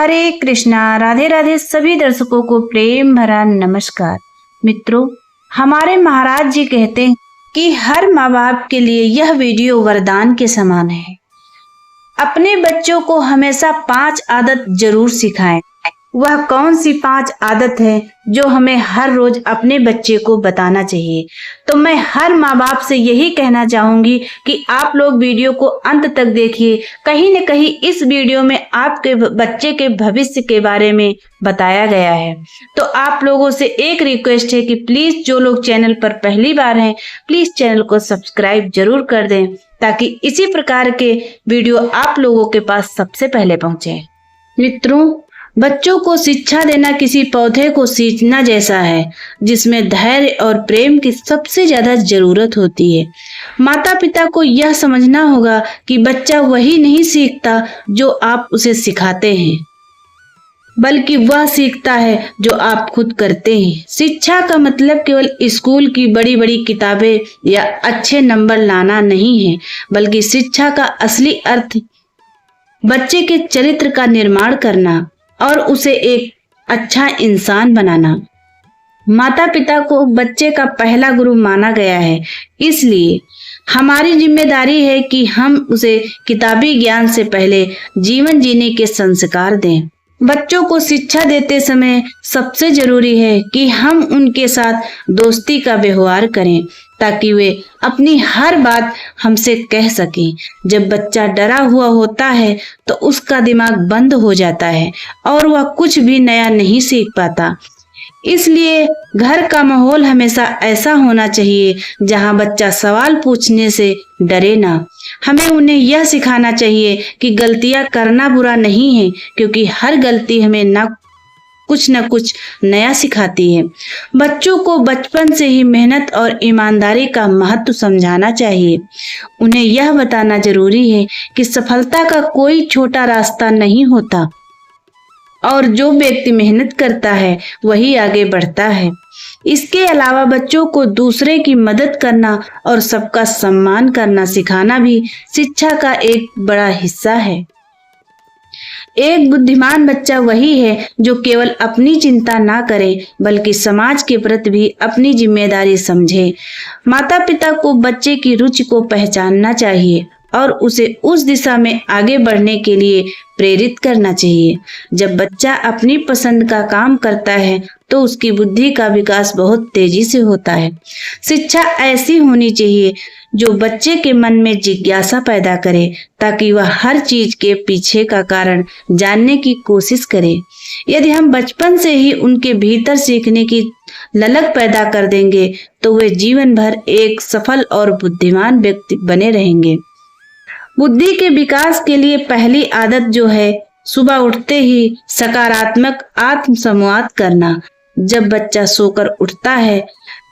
हरे कृष्णा। राधे राधे सभी दर्शकों को प्रेम भरा नमस्कार। मित्रों, हमारे महाराज जी कहते हैं कि हर माँ बाप के लिए यह वीडियो वरदान के समान है। अपने बच्चों को हमेशा 5 आदत जरूर सिखाएं। वह कौन सी 5 आदत है जो हमें हर रोज अपने बच्चे को बताना चाहिए। तो मैं हर माँ बाप से यही कहना चाहूंगी कि आप लोग वीडियो को अंत तक देखिए। कहीं न कहीं इस वीडियो में आपके बच्चे के भविष्य के बारे में बताया गया है। तो आप लोगों से एक रिक्वेस्ट है कि प्लीज जो लोग चैनल पर पहली बार हैं, प्लीज चैनल को सब्सक्राइब जरूर कर दें, ताकि इसी प्रकार के वीडियो आप लोगों के पास सबसे पहले पहुंचे। मित्रों, बच्चों को शिक्षा देना किसी पौधे को सींचना जैसा है, जिसमें धैर्य और प्रेम की सबसे ज्यादा जरूरत होती है। माता पिता को यह समझना होगा कि बच्चा वही नहीं सीखता जो आप उसे सिखाते हैं, बल्कि वह सीखता है जो आप खुद करते हैं। शिक्षा का मतलब केवल स्कूल की बड़ी बड़ी किताबें या अच्छे नंबर लाना नहीं है, बल्कि शिक्षा का असली अर्थ बच्चे के चरित्र का निर्माण करना और उसे एक अच्छा इंसान बनाना। माता पिता को बच्चे का पहला गुरु माना गया है, इसलिए हमारी जिम्मेदारी है कि हम उसे किताबी ज्ञान से पहले जीवन जीने के संस्कार दें। बच्चों को शिक्षा देते समय सबसे जरूरी है कि हम उनके साथ दोस्ती का व्यवहार करें, ताकि वे अपनी हर बात हमसे कह सकें। जब बच्चा डरा हुआ होता है तो उसका दिमाग बंद हो जाता है और वह कुछ भी नया नहीं सीख पाता। इसलिए घर का माहौल हमेशा ऐसा होना चाहिए जहां बच्चा सवाल पूछने से डरे ना। हमें उन्हें यह सिखाना चाहिए कि गलतियां करना बुरा नहीं है, क्योंकि हर गलती हमें न कुछ नया सिखाती है। बच्चों को बचपन से ही मेहनत और ईमानदारी का महत्व समझाना चाहिए। उन्हें यह बताना जरूरी है कि सफलता का कोई छोटा रास्ता नहीं होता और जो व्यक्ति मेहनत करता है वही आगे बढ़ता है। इसके अलावा बच्चों को दूसरे की मदद करना और सबका सम्मान करना सिखाना भी शिक्षा का एक बड़ा हिस्सा है। एक बुद्धिमान बच्चा वही है जो केवल अपनी चिंता ना करे, बल्कि समाज के प्रति भी अपनी जिम्मेदारी समझे। माता पिता को बच्चे की रुचि को पहचानना चाहिए और उसे उस दिशा में आगे बढ़ने के लिए प्रेरित करना चाहिए। जब बच्चा अपनी पसंद का काम करता है तो उसकी बुद्धि का विकास बहुत तेजी से होता है। शिक्षा ऐसी होनी चाहिए जो बच्चे के मन में जिज्ञासा पैदा करे, ताकि वह हर चीज के पीछे का कारण जानने की कोशिश करे। यदि हम बचपन से ही उनके भीतर सीखने की ललक पैदा कर देंगे तो वे जीवन भर एक सफल और बुद्धिमान व्यक्ति बने रहेंगे। बुद्धि के विकास के लिए पहली आदत जो है, सुबह उठते ही सकारात्मक आत्म संवाद करना। जब बच्चा सोकर उठता है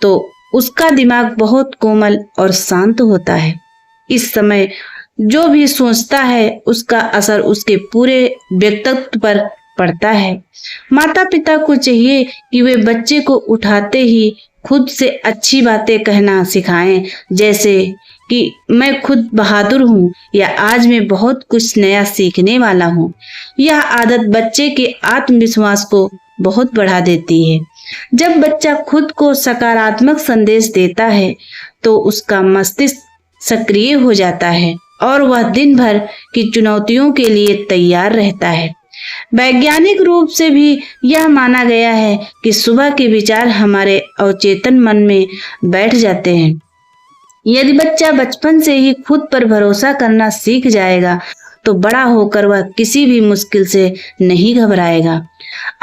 तो उसका दिमाग बहुत कोमल और शांत होता है। इस समय जो भी सोचता है उसका असर उसके पूरे व्यक्तित्व पर पड़ता है। माता पिता को चाहिए कि वे बच्चे को उठाते ही खुद से अच्छी बातें कहना सिखाएं, जैसे कि मैं खुद बहादुर हूँ या आज मैं बहुत कुछ नया सीखने वाला हूँ। यह आदत बच्चे के आत्मविश्वास को बहुत बढ़ा देती है। जब बच्चा खुद को सकारात्मक संदेश देता है तो उसका मस्तिष्क सक्रिय हो जाता है और वह दिन भर की चुनौतियों के लिए तैयार रहता है। वैज्ञानिक रूप से भी यह माना गया है कि सुबह के विचार हमारे अवचेतन मन में बैठ जाते हैं। यदि बच्चा बचपन से ही खुद पर भरोसा करना सीख जाएगा तो बड़ा होकर वह किसी भी मुश्किल से नहीं घबराएगा।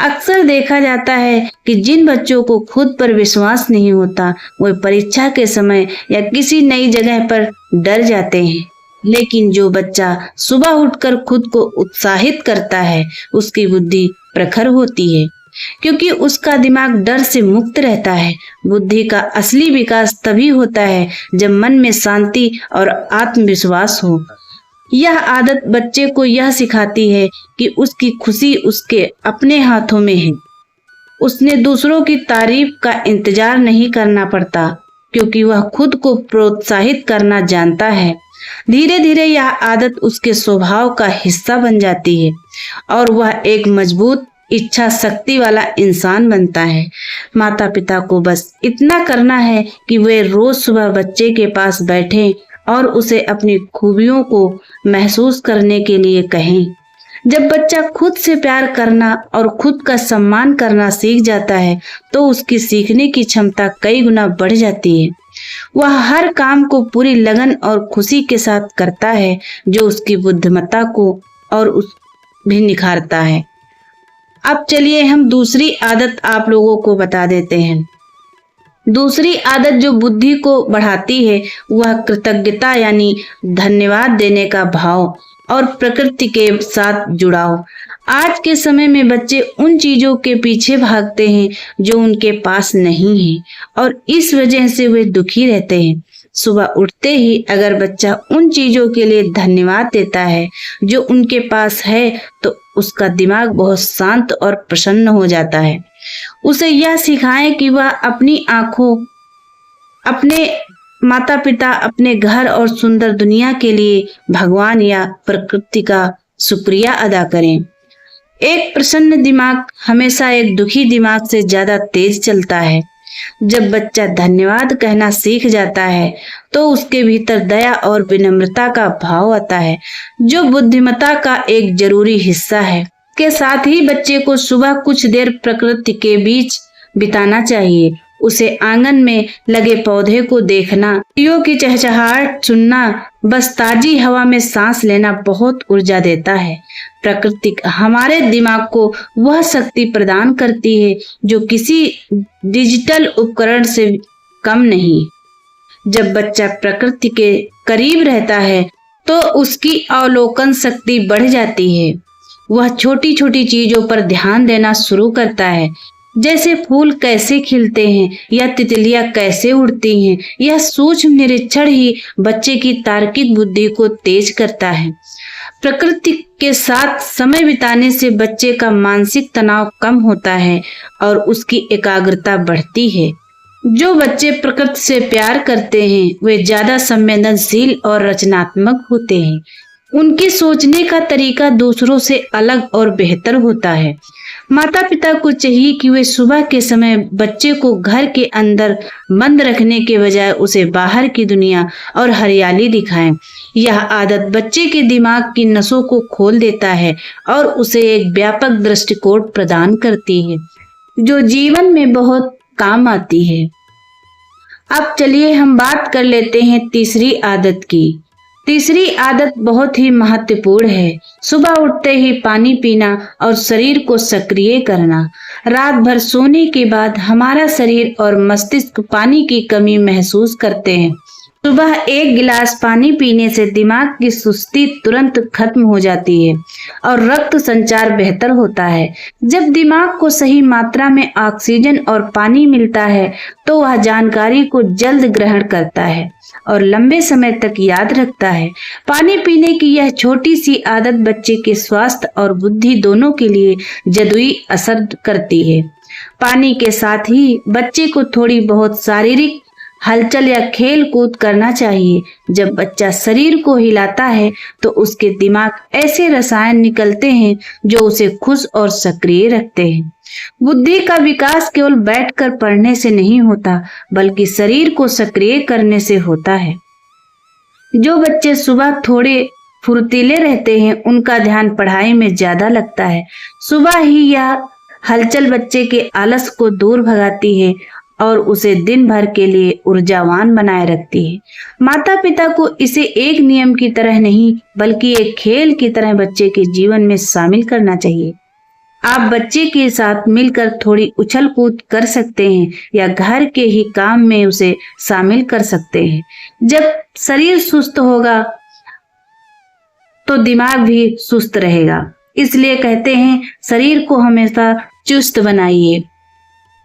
अक्सर देखा जाता है कि जिन बच्चों को खुद पर विश्वास नहीं होता वे परीक्षा के समय या किसी नई जगह पर डर जाते हैं, लेकिन जो बच्चा सुबह उठकर खुद को उत्साहित करता है उसकी बुद्धि प्रखर होती है, क्योंकि उसका दिमाग डर से मुक्त रहता है। बुद्धि का असली विकास तभी होता है जब मन में शांति और आत्मविश्वास हो। यह आदत बच्चे को यह सिखाती है कि उसकी खुशी उसके अपने हाथों में है। उसने दूसरों की तारीफ का इंतजार नहीं करना पड़ता, क्योंकि वह खुद को प्रोत्साहित करना जानता है। धीरे धीरे यह आदत उसके स्वभाव का हिस्सा बन जाती है। और वह एक मजबूत इच्छा शक्ति वाला इंसान बनता है। माता पिता को बस इतना करना है कि वे रोज सुबह बच्चे के पास बैठें और उसे अपनी खूबियों को महसूस करने के लिए कहें। जब बच्चा खुद से प्यार करना और खुद का सम्मान करना सीख जाता है तो उसकी सीखने की क्षमता कई गुना बढ़ जाती है। वह हर काम को पूरी लगन और खुशी के साथ करता है, जो उसकी बुद्धिमत्ता को और उस भी निखारता है। अब चलिए हम दूसरी आदत आप लोगों को बता देते हैं। दूसरी आदत जो बुद्धि को बढ़ाती है वह कृतज्ञता यानी धन्यवाद देने का भाव और प्रकृति के साथ जुड़ाव। आज के समय में बच्चे उन चीजों के पीछे भागते हैं जो उनके पास नहीं है और इस वजह से वे दुखी रहते हैं। सुबह उठते ही अगर बच्चा उन चीजों के लिए धन्यवाद देता है जो उनके पास है तो उसका दिमाग बहुत शांत और प्रसन्न हो जाता है। उसे यह सिखाएं कि वह अपनी आंखों, अपने माता पिता, अपने घर और सुंदर दुनिया के लिए भगवान या प्रकृति का शुक्रिया अदा करें। एक प्रसन्न दिमाग हमेशा एक दुखी दिमाग से ज्यादा तेज चलता है। जब बच्चा धन्यवाद कहना सीख जाता है तो उसके भीतर दया और विनम्रता का भाव आता है, जो बुद्धिमत्ता का एक जरूरी हिस्सा है। के साथ ही बच्चे को सुबह कुछ देर प्रकृति के बीच बिताना चाहिए। उसे आंगन में लगे पौधे को देखना, चिड़ियों की चहचहाहट सुनना, बस ताजी हवा में सांस लेना बहुत ऊर्जा देता है। प्रकृति हमारे दिमाग को वह शक्ति प्रदान करती है जो किसी डिजिटल उपकरण से कम नहीं। जब बच्चा प्रकृति के करीब रहता है तो उसकी अवलोकन शक्ति बढ़ जाती है। वह छोटी छोटी चीजों पर ध्यान देना शुरू करता है, जैसे फूल कैसे खिलते हैं या तितलियां कैसे उड़ती हैं। यह सूक्ष्म निरीक्षण ही बच्चे की तार्किक बुद्धि को तेज करता है। प्रकृति के साथ समय बिताने से बच्चे का मानसिक तनाव कम होता है और उसकी एकाग्रता बढ़ती है। जो बच्चे प्रकृति से प्यार करते हैं वे ज्यादा संवेदनशील और रचनात्मक होते हैं। उनके सोचने का तरीका दूसरों से अलग और बेहतर होता है। माता पिता को चाहिए कि वे सुबह के समय बच्चे को घर के अंदर बंद रखने के बजाय उसे बाहर की दुनिया और हरियाली दिखाएं। यह आदत बच्चे के दिमाग की नसों को खोल देता है और उसे एक व्यापक दृष्टिकोण प्रदान करती है, जो जीवन में बहुत काम आती है। अब चलिए हम बात कर लेते हैं तीसरी आदत की। तीसरी आदत बहुत ही महत्वपूर्ण है। सुबह उठते ही पानी पीना और शरीर को सक्रिय करना। रात भर सोने के बाद हमारा शरीर और मस्तिष्क पानी की कमी महसूस करते हैं। सुबह एक गिलास पानी पीने से दिमाग की सुस्ती तुरंत खत्म हो जाती है और रक्त संचार बेहतर होता है। जब दिमाग को सही मात्रा में ऑक्सीजन और पानी मिलता है तो वह जानकारी को जल्द ग्रहण करता है और लंबे समय तक याद रखता है। पानी पीने की यह छोटी सी आदत बच्चे के स्वास्थ्य और बुद्धि दोनों के लिए जदुई असर करती है। पानी के साथ ही बच्चे को थोड़ी बहुत शारीरिक हलचल या खेल कूद करना चाहिए। जब बच्चा शरीर को हिलाता है तो उसके दिमाग ऐसे रसायन निकलते हैं जो उसे खुश और सक्रिय रखते हैं। बुद्धि का विकास केवल बैठकर पढ़ने से नहीं होता, बल्कि शरीर को सक्रिय करने से होता है। जो बच्चे सुबह थोड़े फुर्तीले रहते हैं उनका ध्यान पढ़ाई में ज्यादा लगता है। सुबह ही यह हलचल बच्चे के आलस को दूर भगाती है और उसे दिन भर के लिए ऊर्जावान बनाए रखती है। माता पिता को इसे एक नियम की तरह नहीं बल्कि एक खेल की तरह बच्चे के जीवन में शामिल करना चाहिए। आप बच्चे के साथ मिलकर थोड़ी उछल कूद कर सकते हैं या घर के ही काम में उसे शामिल कर सकते हैं। जब शरीर सुस्त होगा तो दिमाग भी सुस्त रहेगा। इसलिए कहते हैं शरीर को हमेशा चुस्त बनाइए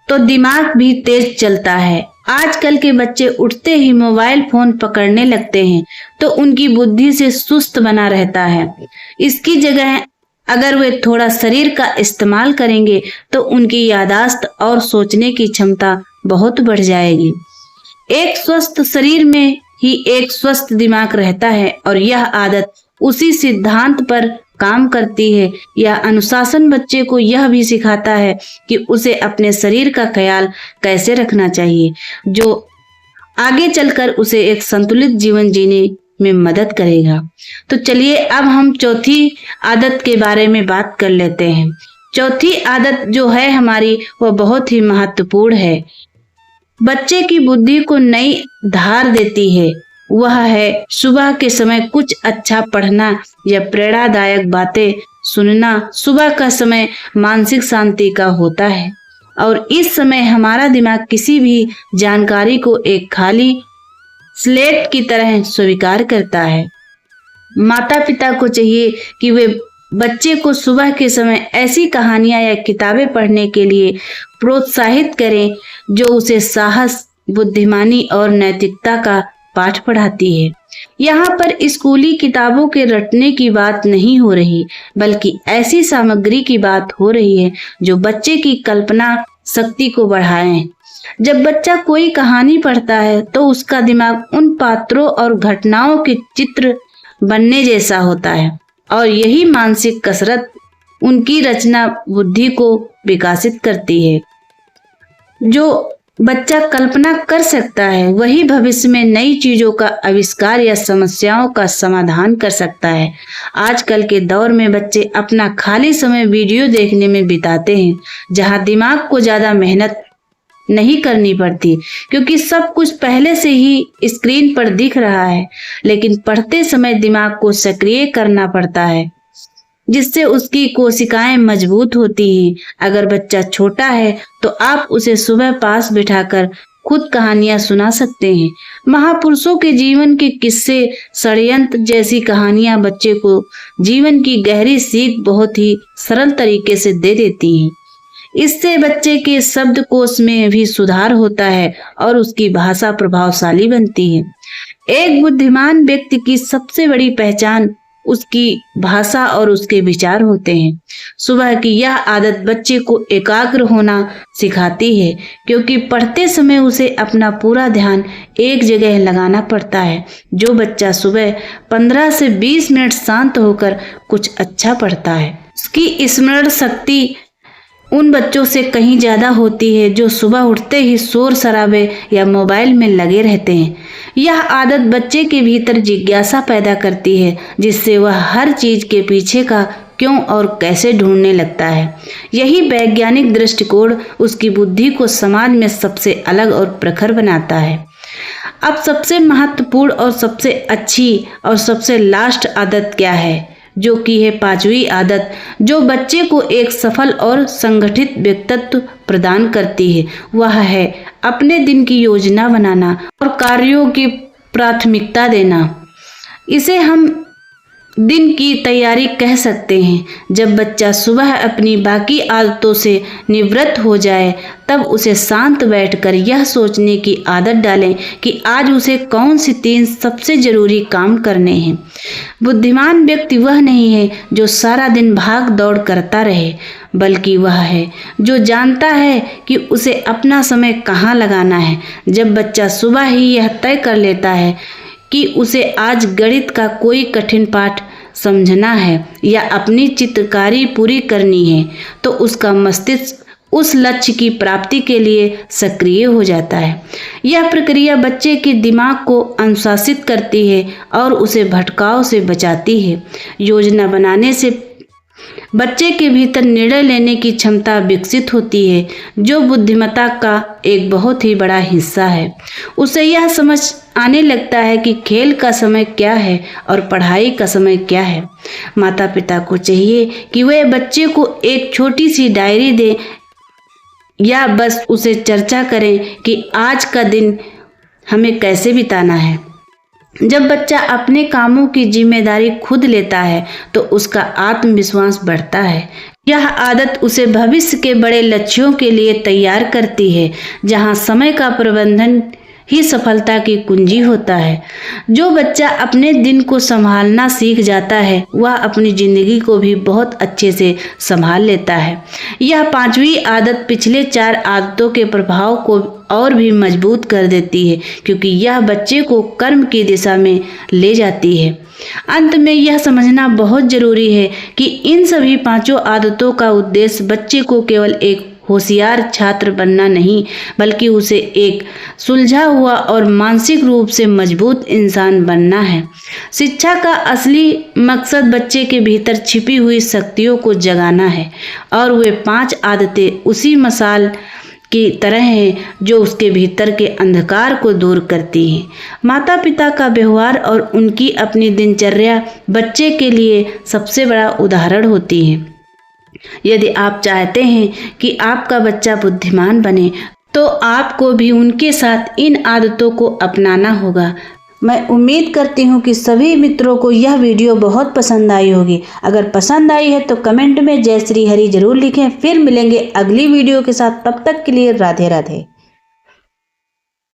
तो दिमाग भी तेज चलता है। आजकल के बच्चे उठते ही मोबाइल फोन पकड़ने लगते हैं तो उनकी बुद्धि से सुस्त बना रहता है। इसकी जगह अगर वे थोड़ा शरीर का इस्तेमाल करेंगे तो उनकी याददाश्त और सोचने की क्षमता बहुत बढ़ जाएगी। एक स्वस्थ शरीर में ही एक स्वस्थ दिमाग रहता है और यह आदत उसी सिद्धांत पर काम करती है। यह अनुशासन बच्चे को यह भी सिखाता है कि उसे अपने शरीर का ख्याल कैसे रखना चाहिए, जो आगे चलकर उसे एक संतुलित जीवन जीने में मदद करेगा। तो चलिए अब हम चौथी आदत के बारे में बात कर लेते हैं। चौथी आदत जो है हमारी, वह बहुत ही महत्वपूर्ण है, बच्चे की बुद्धि को नई धार देती है। वह है सुबह के समय कुछ अच्छा पढ़ना या प्रेरणादायक बातें सुनना। सुबह का समय मानसिक शांति का होता है और इस समय हमारा दिमाग किसी भी जानकारी को एक खाली स्लेट की तरह स्वीकार करता है। माता पिता को चाहिए कि वे बच्चे को सुबह के समय ऐसी कहानियां या किताबें पढ़ने के लिए प्रोत्साहित करें जो उसे साहस, बुद्धिमानी और नैतिकता का पाठ पढ़ाती है। यहाँ पर स्कूली किताबों के रटने की बात नहीं हो रही, बल्कि ऐसी सामग्री की बात हो रही है जो बच्चे की कल्पना शक्ति को बढ़ाए। जब बच्चा कोई कहानी पढ़ता है तो उसका दिमाग उन पात्रों और घटनाओं के चित्र बनने जैसा होता है और यही मानसिक कसरत उनकी रचना बुद्धि को विकसित करती है। जो बच्चा कल्पना कर सकता है वही भविष्य में नई चीजों का आविष्कार या समस्याओं का समाधान कर सकता है। आजकल के दौर में बच्चे अपना खाली समय वीडियो देखने में बिताते हैं, जहां दिमाग को ज्यादा मेहनत नहीं करनी पड़ती क्योंकि सब कुछ पहले से ही स्क्रीन पर दिख रहा है। लेकिन पढ़ते समय दिमाग को सक्रिय करना पड़ता है जिससे उसकी कोशिकाएं मजबूत होती हैं। अगर बच्चा छोटा है तो आप उसे सुबह पास बिठाकर खुद कहानियां सुना सकते हैं। महापुरुषों के जीवन के किस्से, षड्यंत्र जैसी कहानियां बच्चे को जीवन की गहरी सीख बहुत ही सरल तरीके से दे देती हैं। इससे बच्चे के शब्दकोश में भी सुधार होता है और उसकी भाषा प्रभावशाली बनती है। एक बुद्धिमान व्यक्ति की सबसे बड़ी पहचान उसकी भाषा और उसके विचार होते हैं। सुबह की यह आदत बच्चे को एकाग्र होना सिखाती है क्योंकि पढ़ते समय उसे अपना पूरा ध्यान एक जगह लगाना पड़ता है। जो बच्चा सुबह 15 से 20 मिनट शांत होकर कुछ अच्छा पढ़ता है उसकी स्मरण शक्ति उन बच्चों से कहीं ज्यादा होती है जो सुबह उठते ही शोर शराबे या मोबाइल में लगे रहते हैं। यह आदत बच्चे के भीतर जिज्ञासा पैदा करती है जिससे वह हर चीज के पीछे का क्यों और कैसे ढूंढने लगता है। यही वैज्ञानिक दृष्टिकोण उसकी बुद्धि को समाज में सबसे अलग और प्रखर बनाता है। अब सबसे महत्वपूर्ण और सबसे अच्छी और सबसे लास्ट आदत क्या है, जो कि है पांचवी आदत, जो बच्चे को एक सफल और संगठित व्यक्तित्व प्रदान करती है। वह है अपने दिन की योजना बनाना और कार्यों की प्राथमिकता देना। इसे हम दिन की तैयारी कह सकते हैं। जब बच्चा सुबह अपनी बाकी आदतों से निवृत्त हो जाए तब उसे शांत बैठकर यह सोचने की आदत डालें कि आज उसे कौन सी 3 सबसे जरूरी काम करने हैं। बुद्धिमान व्यक्ति वह नहीं है जो सारा दिन भाग दौड़ करता रहे, बल्कि वह है जो जानता है कि उसे अपना समय कहाँ लगाना है। जब बच्चा सुबह ही यह तय कर लेता है कि उसे आज गणित का कोई कठिन पाठ समझना है या अपनी चित्रकारी पूरी करनी है तो उसका मस्तिष्क उस लक्ष्य की प्राप्ति के लिए सक्रिय हो जाता है। यह प्रक्रिया बच्चे के दिमाग को अनुशासित करती है और उसे भटकाव से बचाती है। योजना बनाने से बच्चे के भीतर निर्णय लेने की क्षमता विकसित होती है, जो बुद्धिमत्ता का एक बहुत ही बड़ा हिस्सा है। उसे यह समझ आने लगता है कि खेल का समय क्या है और पढ़ाई का समय क्या है। माता पिता को चाहिए कि वे बच्चे को एक छोटी सी डायरी दें या बस उसे चर्चा करें कि आज का दिन हमें कैसे बिताना है। जब बच्चा अपने कामों की जिम्मेदारी खुद लेता है तो उसका आत्मविश्वास बढ़ता है। यह आदत उसे भविष्य के बड़े लक्ष्यों के लिए तैयार करती है, जहां समय का प्रबंधन ही सफलता की कुंजी होता है। जो बच्चा अपने दिन को संभालना सीख जाता है वह अपनी जिंदगी को भी बहुत अच्छे से संभाल लेता है। यह 5वीं आदत पिछले 4 आदतों के प्रभाव को और भी मजबूत कर देती है, क्योंकि यह बच्चे को कर्म की दिशा में ले जाती है। अंत में यह समझना बहुत जरूरी है कि इन सभी 5 आदतों का उद्देश्य बच्चे को केवल एक होशियार छात्र बनना नहीं, बल्कि उसे एक सुलझा हुआ और मानसिक रूप से मजबूत इंसान बनना है। शिक्षा का असली मकसद बच्चे के भीतर छिपी हुई शक्तियों को जगाना है, और वे 5 आदतें उसी मशाल की तरह है जो उसके भीतर के अंधकार को दूर करती हैं। माता पिता का व्यवहार और उनकी अपनी दिनचर्या बच्चे के लिए सबसे बड़ा उदाहरण होती है। यदि आप चाहते हैं कि आपका बच्चा बुद्धिमान बने, तो आपको भी उनके साथ इन आदतों को अपनाना होगा। मैं उम्मीद करती हूँ कि सभी मित्रों को यह वीडियो बहुत पसंद आई होगी। अगर पसंद आई है तो कमेंट में जय श्री हरि जरूर लिखें। फिर मिलेंगे अगली वीडियो के साथ। तब तक के लिए राधे राधे।